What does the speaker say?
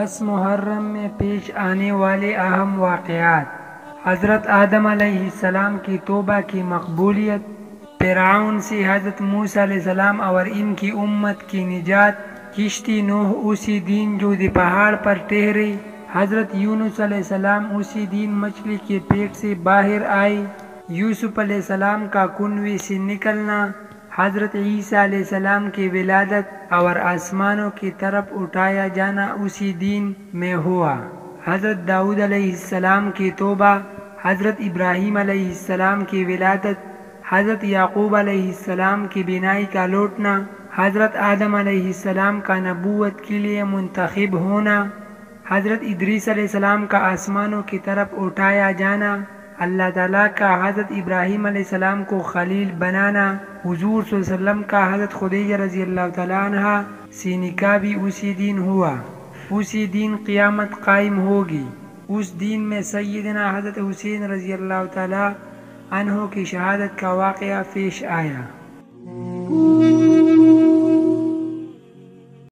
10 محرم میں پیش آنے والے اہم واقعات: حضرت آدم علیہ السلام کی توبہ کی مقبولیت، فرعون سے حضرت موسیٰ علیہ السلام اور ان کی امت کی نجات، کشتی نوح اسی دن جو پہاڑ پر ٹھہرے، حضرت یونس علیہ السلام اسی دن مچھلی کے پیٹ سے باہر آئے، یوسف علیہ السلام کا کنویں سے نکلنا، حضرت عیسیٰ علیہ السلام کی ولادت اور آسمانوں کی طرف اٹھایا جانا اسی دن میں ہوا، حضرت داؤد علیہ السلام کی توبہ، حضرت ابراہیم علیہ السلام کی ولادت، حضرت یعقوب علیہ السلام کی بینائی کا لوٹنا، حضرت آدم علیہ السلام کا نبوت کے لیے منتخب ہونا، حضرت ادریس علیہ السلام کا آسمانوں کی طرف اٹھایا جانا، اللہ تعالیٰ کا حضرت ابراہیم علیہ السلام کو خلیل بنانا، حضور صلی اللہ علیہ وسلم کا حضرت خدیجہ رضی اللہ تعالیٰ عنہ سے نکاح بھی اسی دن ہوا، اسی دن قیامت قائم ہوگی، اس دن میں سیدنا حضرت حسین رضی اللہ تعالیٰ عنہ کی شہادت کا واقعہ پیش آیا۔